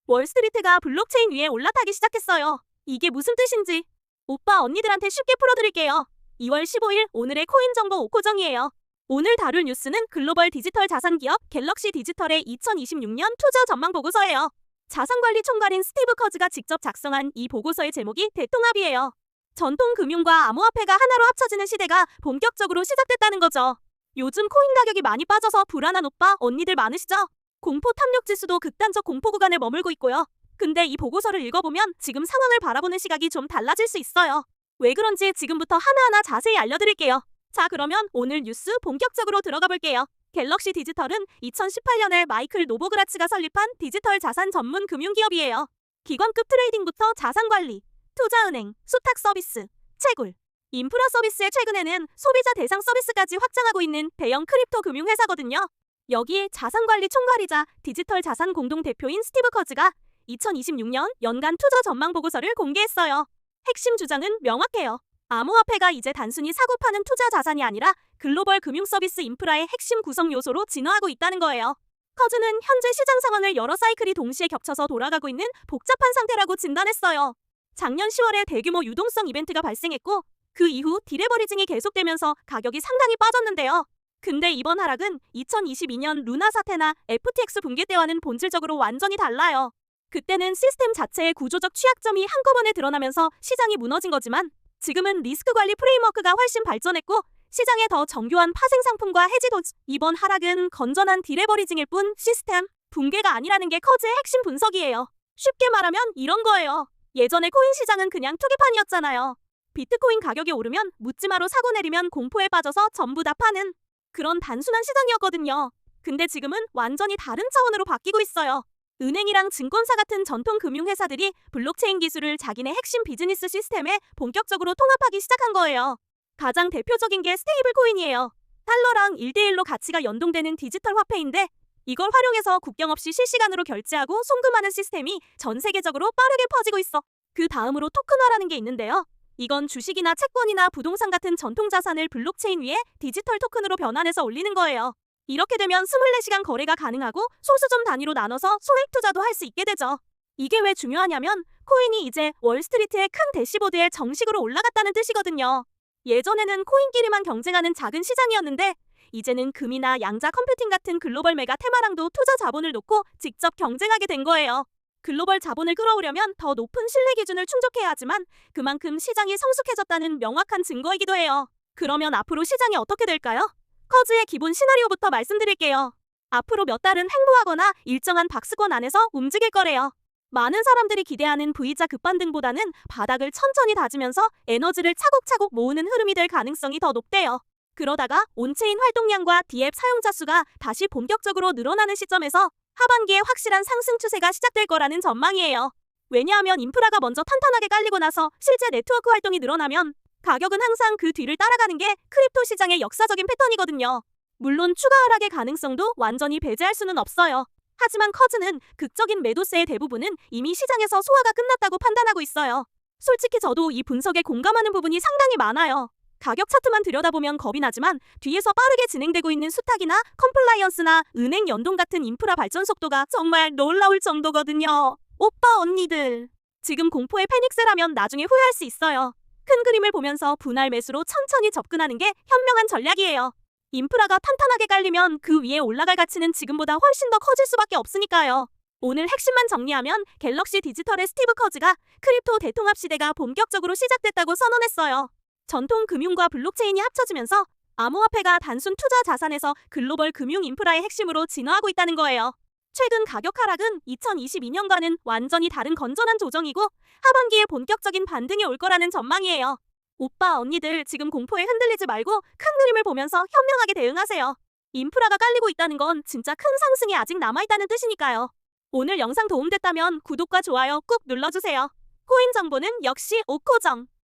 월스트리트가 블록체인 위에 올라타기 시작했어요. 이게 무슨 뜻인지 오빠 언니들한테 쉽게 풀어드릴게요. 2월 15일 오늘의 코인 정보 5코정이에요. 오늘 다룰 뉴스는 글로벌 디지털 자산 기업 갤럭시 디지털의 2026년 투자 전망 보고서예요. 자산관리 총괄인 스티브 커즈가 직접 작성한 이 보고서의 제목이 대통합이에요. 전통 금융과 암호화폐가 하나로 합쳐지는 시대가 본격적으로 시작됐다는 거죠. 요즘 코인 가격이 많이 빠져서 불안한 오빠 언니들 많으시죠? 공포 탐욕 지수도 극단적 공포 구간에 머물고 있고요. 근데 이 보고서를 읽어보면 지금 상황을 바라보는 시각이 좀 달라질 수 있어요. 왜 그런지 지금부터 하나하나 자세히 알려드릴게요. 자, 그러면 오늘 뉴스 본격적으로 들어가 볼게요. 갤럭시 디지털은 2018년에 마이클 노보그라츠가 설립한 디지털 자산 전문 금융기업이에요. 기관급 트레이딩부터 자산관리, 투자은행, 수탁 서비스, 채굴, 인프라 서비스에 최근에는 소비자 대상 서비스까지 확장하고 있는 대형 크립토 금융회사거든요. 여기에 자산관리 총괄이자 디지털 자산 공동 대표인 스티브 커즈가 2026년 연간 투자 전망 보고서를 공개했어요. 핵심 주장은 명확해요. 암호화폐가 이제 단순히 사고 파는 투자 자산이 아니라 글로벌 금융 서비스 인프라의 핵심 구성 요소로 진화하고 있다는 거예요. 커즈는 현재 시장 상황을 여러 사이클이 동시에 겹쳐서 돌아가고 있는 복잡한 상태라고 진단했어요. 작년 10월에 대규모 유동성 이벤트가 발생했고 그 이후 디레버리징이 계속되면서 가격이 상당히 빠졌는데요. 근데 이번 하락은 2022년 루나 사태나 FTX 붕괴 때와는 본질적으로 완전히 달라요. 그때는 시스템 자체의 구조적 취약점이 한꺼번에 드러나면서 시장이 무너진 거지만 지금은 리스크 관리 프레임워크가 훨씬 발전했고 시장에 더 정교한 파생 상품과 해지 도지. 이번 하락은 건전한 디레버리징일 뿐 시스템 붕괴가 아니라는 게 커즈의 핵심 분석이에요. 쉽게 말하면 이런 거예요. 예전에 코인 시장은 그냥 투기판이었잖아요. 비트코인 가격이 오르면 묻지마로 사고 내리면 공포에 빠져서 전부 다 파는 그런 단순한 시장이었거든요. 근데 지금은 완전히 다른 차원으로 바뀌고 있어요. 은행이랑 증권사 같은 전통 금융회사들이 블록체인 기술을 자기네 핵심 비즈니스 시스템에 본격적으로 통합하기 시작한 거예요. 가장 대표적인 게 스테이블 코인이에요. 달러랑 1대1로 가치가 연동되는 디지털 화폐인데 이걸 활용해서 국경 없이 실시간으로 결제하고 송금하는 시스템이 전 세계적으로 빠르게 퍼지고 있어. 그 다음으로 토큰화라는 게 있는데요. 이건 주식이나 채권이나 부동산 같은 전통 자산을 블록체인 위에 디지털 토큰으로 변환해서 올리는 거예요. 이렇게 되면 24시간 거래가 가능하고 소수점 단위로 나눠서 소액 투자도 할 수 있게 되죠. 이게 왜 중요하냐면 코인이 이제 월스트리트의 큰 대시보드에 정식으로 올라갔다는 뜻이거든요. 예전에는 코인끼리만 경쟁하는 작은 시장이었는데 이제는 금이나 양자 컴퓨팅 같은 글로벌 메가 테마랑도 투자 자본을 놓고 직접 경쟁하게 된 거예요. 글로벌 자본을 끌어오려면 더 높은 신뢰 기준을 충족해야 하지만 그만큼 시장이 성숙해졌다는 명확한 증거이기도 해요. 그러면 앞으로 시장이 어떻게 될까요? 커즈의 기본 시나리오부터 말씀드릴게요. 앞으로 몇 달은 행보하거나 일정한 박스권 안에서 움직일 거래요. 많은 사람들이 기대하는 V자 급반등보다는 바닥을 천천히 다지면서 에너지를 차곡차곡 모으는 흐름이 될 가능성이 더 높대요. 그러다가 온체인 활동량과 D앱 사용자 수가 다시 본격적으로 늘어나는 시점에서 하반기에 확실한 상승 추세가 시작될 거라는 전망이에요. 왜냐하면 인프라가 먼저 탄탄하게 깔리고 나서 실제 네트워크 활동이 늘어나면 가격은 항상 그 뒤를 따라가는 게 크립토 시장의 역사적인 패턴이거든요. 물론 추가 하락의 가능성도 완전히 배제할 수는 없어요. 하지만 커즈는 극적인 매도세의 대부분은 이미 시장에서 소화가 끝났다고 판단하고 있어요. 솔직히 저도 이 분석에 공감하는 부분이 상당히 많아요. 가격 차트만 들여다보면 겁이 나지만 뒤에서 빠르게 진행되고 있는 수탁이나 컴플라이언스나 은행 연동 같은 인프라 발전 속도가 정말 놀라울 정도거든요. 오빠 언니들, 지금 공포의 패닉세라면 나중에 후회할 수 있어요. 큰 그림을 보면서 분할 매수로 천천히 접근하는 게 현명한 전략이에요. 인프라가 탄탄하게 깔리면 그 위에 올라갈 가치는 지금보다 훨씬 더 커질 수밖에 없으니까요. 오늘 핵심만 정리하면 갤럭시 디지털의 스티브 커즈가 크립토 대통합 시대가 본격적으로 시작됐다고 선언했어요. 전통 금융과 블록체인이 합쳐지면서 암호화폐가 단순 투자 자산에서 글로벌 금융 인프라의 핵심으로 진화하고 있다는 거예요. 최근 가격 하락은 2022년과는 완전히 다른 건전한 조정이고 하반기에 본격적인 반등이 올 거라는 전망이에요. 오빠 언니들 지금 공포에 흔들리지 말고 큰 그림을 보면서 현명하게 대응하세요. 인프라가 깔리고 있다는 건 진짜 큰 상승이 아직 남아있다는 뜻이니까요. 오늘 영상 도움됐다면 구독과 좋아요 꾹 눌러주세요. 코인 정보는 역시 오코정.